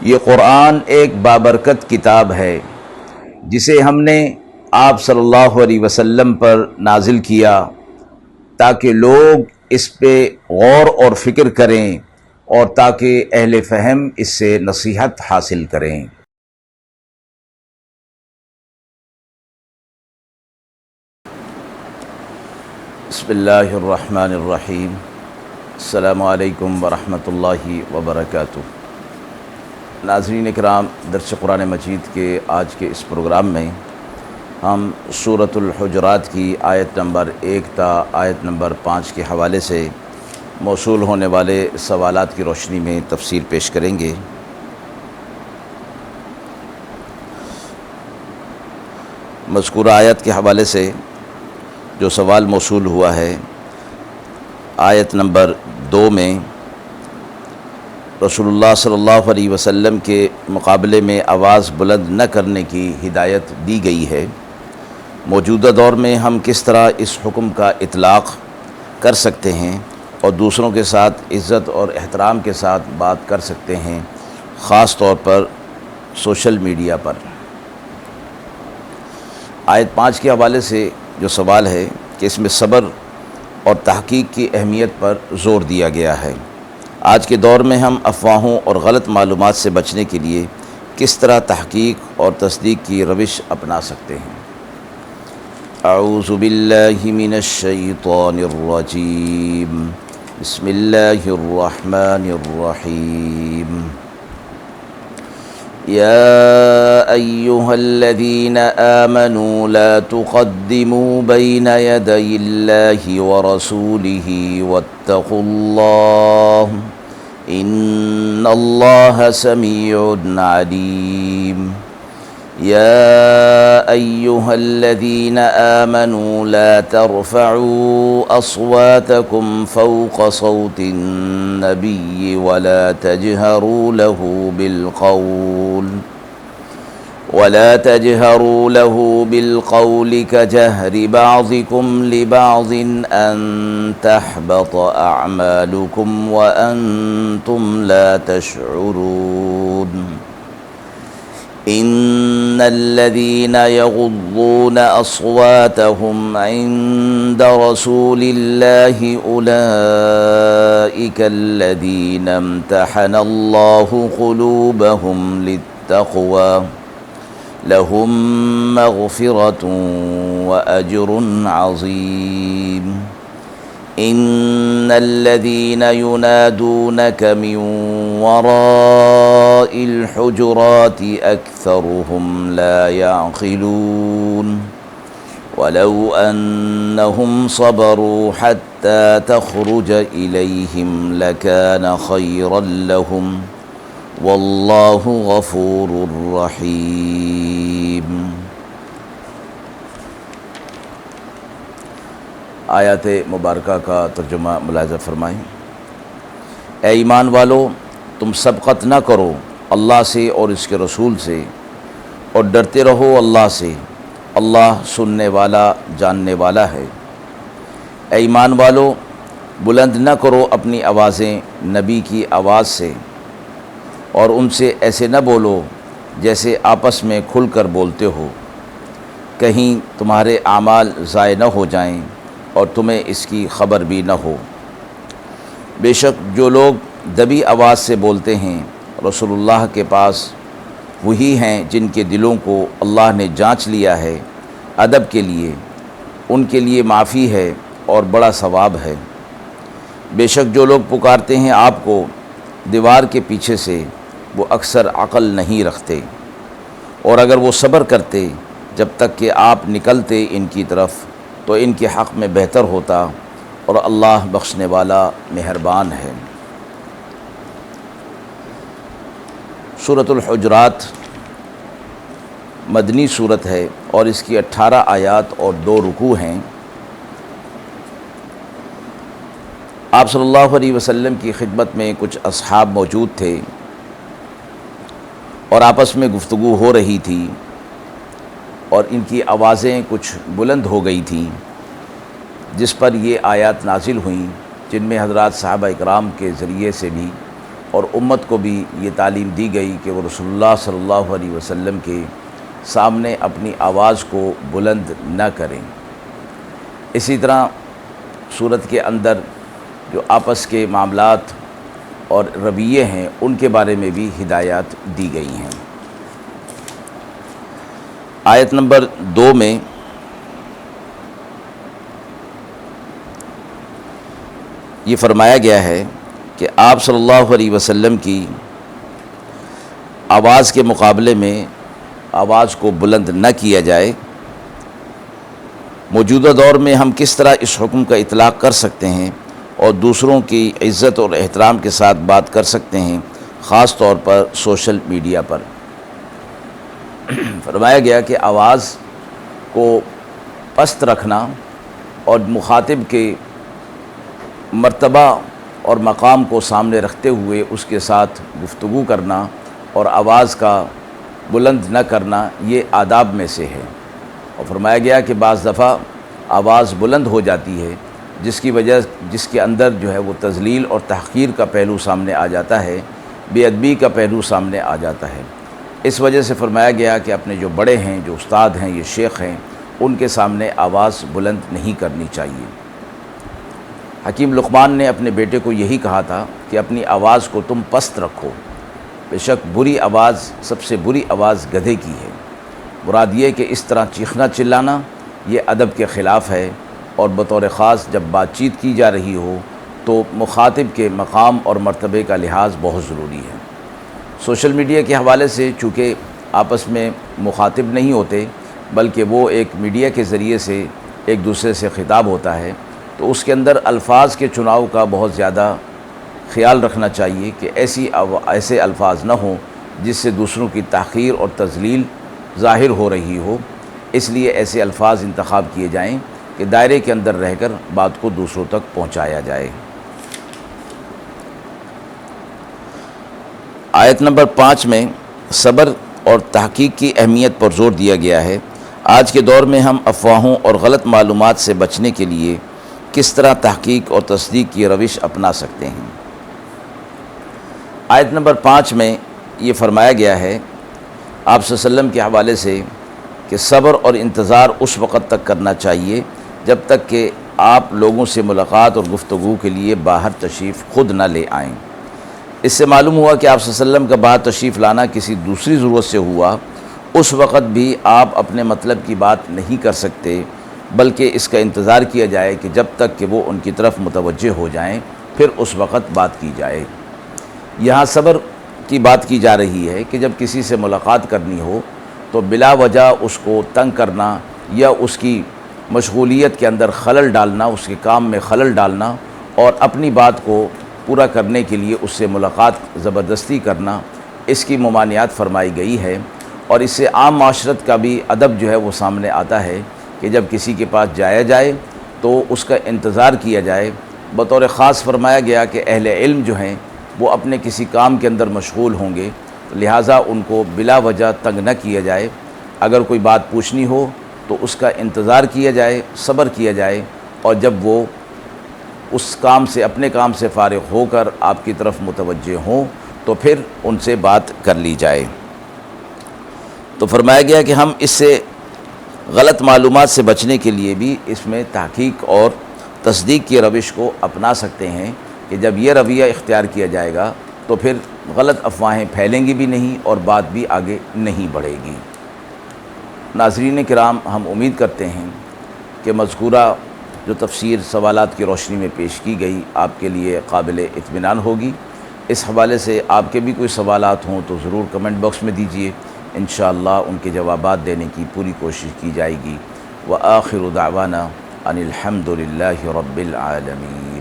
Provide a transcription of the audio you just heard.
یہ قرآن ایک بابرکت کتاب ہے جسے ہم نے آپ صلی اللہ علیہ وسلم پر نازل کیا تاکہ لوگ اس پہ غور اور فکر کریں اور تاکہ اہل فہم اس سے نصیحت حاصل کریں۔ بسم اللہ الرحمن الرحیم۔ السلام علیکم ورحمۃ اللہ وبرکاتہ۔ ناظرین اکرام، درس قرآن مجید کے آج کے اس پروگرام میں ہم سورۃ الحجرات کی آیت نمبر 1 تا آیت نمبر 5 کے حوالے سے موصول ہونے والے سوالات کی روشنی میں تفسیر پیش کریں گے۔ مذکورہ آیت کے حوالے سے جو سوال موصول ہوا ہے، آیت نمبر 2 میں رسول اللہ صلی اللہ علیہ وسلم کے مقابلے میں آواز بلند نہ کرنے کی ہدایت دی گئی ہے۔ موجودہ دور میں ہم کس طرح اس حکم کا اطلاق کر سکتے ہیں اور دوسروں کے ساتھ عزت اور احترام کے ساتھ بات کر سکتے ہیں، خاص طور پر سوشل میڈیا پر۔ آیت 5 کے حوالے سے جو سوال ہے کہ اس میں صبر اور تحقیق کی اہمیت پر زور دیا گیا ہے۔ آج کے دور میں ہم افواہوں اور غلط معلومات سے بچنے کے لیے کس طرح تحقیق اور تصدیق کی روش اپنا سکتے ہیں؟ اعوذ باللہ من الشیطان الرجیم، بسم اللہ الرحمن الرحیم۔ یا ایہا الذین آمنوا لا تقدموا بین یدی اللہ ورسولہ واتقوا اللہ ان اللہ سمیع علیم۔ یا ایہا الذین آمنوا لا ترفعوا اصواتکم فوق صوت النبی ولا تجہروا له بالقول كجهر بعضكم لبعض أن تحبط أعمالكم وأنتم لا تشعرون۔ إن الذين يغضون أصواتهم عند رسول الله أولئك الذين امتحن الله قلوبهم للتقوى لهم مغفرة وأجر عظيم۔ إن الذين ينادونك من وراء الحجرات أكثرهم لا يعقلون ولو أنهم صبروا حتى تخرج إليهم لكان خيرا لهم واللہ غفور رحیم۔ آیات مبارکہ کا ترجمہ ملاحظہ فرمائیں۔ اے ایمان والو، تم سبقت نہ کرو اللہ سے اور اس کے رسول سے، اور ڈرتے رہو اللہ سے، اللہ سننے والا جاننے والا ہے۔ اے ایمان والو، بلند نہ کرو اپنی آوازیں نبی کی آواز سے، اور ان سے ایسے نہ بولو جیسے آپس میں کھل کر بولتے ہو، کہیں تمہارے اعمال ضائع نہ ہو جائیں اور تمہیں اس کی خبر بھی نہ ہو۔ بے شک جو لوگ دبی آواز سے بولتے ہیں رسول اللہ کے پاس وہی ہیں جن کے دلوں کو اللہ نے جانچ لیا ہے ادب کے لیے، ان کے لیے معافی ہے اور بڑا ثواب ہے۔ بے شک جو لوگ پکارتے ہیں آپ کو دیوار کے پیچھے سے، وہ اکثر عقل نہیں رکھتے، اور اگر وہ صبر کرتے جب تک کہ آپ نکلتے ان کی طرف تو ان کے حق میں بہتر ہوتا، اور اللہ بخشنے والا مہربان ہے۔ سورۃ الحجرات مدنی سورت ہے اور اس کی 18 آیات اور 2 رکوع ہیں۔ آپ صلی اللہ علیہ وسلم کی خدمت میں کچھ اصحاب موجود تھے اور آپس میں گفتگو ہو رہی تھی، اور ان کی آوازیں کچھ بلند ہو گئی تھیں، جس پر یہ آیات نازل ہوئیں، جن میں حضرات صحابہ اکرام کے ذریعے سے بھی اور امت کو بھی یہ تعلیم دی گئی کہ وہ رسول اللہ صلی اللہ علیہ وسلم کے سامنے اپنی آواز کو بلند نہ کریں۔ اسی طرح سورت کے اندر جو آپس کے معاملات اور رویے ہیں ان کے بارے میں بھی ہدایات دی گئی ہیں۔ آیت نمبر 2 میں یہ فرمایا گیا ہے کہ آپ صلی اللہ علیہ وسلم کی آواز کے مقابلے میں آواز کو بلند نہ کیا جائے۔ موجودہ دور میں ہم کس طرح اس حکم کا اطلاق کر سکتے ہیں اور دوسروں کی عزت اور احترام کے ساتھ بات کر سکتے ہیں، خاص طور پر سوشل میڈیا پر۔ فرمایا گیا کہ آواز کو پست رکھنا اور مخاطب کے مرتبہ اور مقام کو سامنے رکھتے ہوئے اس کے ساتھ گفتگو کرنا اور آواز کا بلند نہ کرنا یہ آداب میں سے ہے۔ اور فرمایا گیا کہ بعض دفعہ آواز بلند ہو جاتی ہے جس کے اندر جو ہے وہ تذلیل اور تحقیر کا پہلو سامنے آ جاتا ہے، بے ادبی کا پہلو سامنے آ جاتا ہے۔ اس وجہ سے فرمایا گیا کہ اپنے جو بڑے ہیں، جو استاد ہیں، یہ شیخ ہیں، ان کے سامنے آواز بلند نہیں کرنی چاہیے۔ حکیم لقمان نے اپنے بیٹے کو یہی کہا تھا کہ اپنی آواز کو تم پست رکھو، بے شک بری آواز، سب سے بری آواز گدھے کی ہے۔ مراد یہ کہ اس طرح چیخنا چلانا یہ ادب کے خلاف ہے، اور بطور خاص جب بات چیت کی جا رہی ہو تو مخاطب کے مقام اور مرتبے کا لحاظ بہت ضروری ہے۔ سوشل میڈیا کے حوالے سے چونکہ آپس میں مخاطب نہیں ہوتے بلکہ وہ ایک میڈیا کے ذریعے سے ایک دوسرے سے خطاب ہوتا ہے، تو اس کے اندر الفاظ کے چناؤ کا بہت زیادہ خیال رکھنا چاہیے کہ ایسے الفاظ نہ ہوں جس سے دوسروں کی تحقیر اور تذلیل ظاہر ہو رہی ہو۔ اس لیے ایسے الفاظ انتخاب کیے جائیں کہ دائرے کے اندر رہ کر بات کو دوسروں تک پہنچایا جائے۔ آیت نمبر 5 میں صبر اور تحقیق کی اہمیت پر زور دیا گیا ہے۔ آج کے دور میں ہم افواہوں اور غلط معلومات سے بچنے کے لیے کس طرح تحقیق اور تصدیق کی روش اپنا سکتے ہیں۔ آیت نمبر 5 میں یہ فرمایا گیا ہے آپ صلی اللہ علیہ وسلم کے حوالے سے کہ صبر اور انتظار اس وقت تک کرنا چاہیے جب تک کہ آپ لوگوں سے ملاقات اور گفتگو کے لیے باہر تشریف خود نہ لے آئیں۔ اس سے معلوم ہوا کہ آپ صلی اللہ علیہ وسلم کا باہر تشریف لانا کسی دوسری ضرورت سے ہوا، اس وقت بھی آپ اپنے مطلب کی بات نہیں کر سکتے، بلکہ اس کا انتظار کیا جائے کہ جب تک کہ وہ ان کی طرف متوجہ ہو جائیں، پھر اس وقت بات کی جائے۔ یہاں صبر کی بات کی جا رہی ہے کہ جب کسی سے ملاقات کرنی ہو تو بلا وجہ اس کو تنگ کرنا یا اس کی مشغولیت کے اندر خلل ڈالنا، اس کے کام میں خلل ڈالنا اور اپنی بات کو پورا کرنے کے لیے اس سے ملاقات زبردستی کرنا، اس کی ممانعت فرمائی گئی ہے۔ اور اس سے عام معاشرت کا بھی ادب جو ہے وہ سامنے آتا ہے کہ جب کسی کے پاس جایا جائے تو اس کا انتظار کیا جائے۔ بطور خاص فرمایا گیا کہ اہل علم جو ہیں وہ اپنے کسی کام کے اندر مشغول ہوں گے، لہٰذا ان کو بلا وجہ تنگ نہ کیا جائے۔ اگر کوئی بات پوچھنی ہو تو اس کا انتظار کیا جائے، صبر کیا جائے، اور جب وہ اس کام سے، اپنے کام سے فارغ ہو کر آپ کی طرف متوجہ ہوں تو پھر ان سے بات کر لی جائے۔ تو فرمایا گیا کہ ہم اس سے غلط معلومات سے بچنے کے لیے بھی اس میں تحقیق اور تصدیق کی روش کو اپنا سکتے ہیں کہ جب یہ رویہ اختیار کیا جائے گا تو پھر غلط افواہیں پھیلیں گی بھی نہیں اور بات بھی آگے نہیں بڑھے گی۔ ناظرین کرام، ہم امید کرتے ہیں کہ مذکورہ جو تفسیر سوالات کی روشنی میں پیش کی گئی آپ کے لیے قابل اطمینان ہوگی۔ اس حوالے سے آپ کے بھی کوئی سوالات ہوں تو ضرور کمنٹ باکس میں دیجیے، انشاءاللہ ان کے جوابات دینے کی پوری کوشش کی جائے گی۔ وآخر دعوانا ان الحمد للہ رب العالمین۔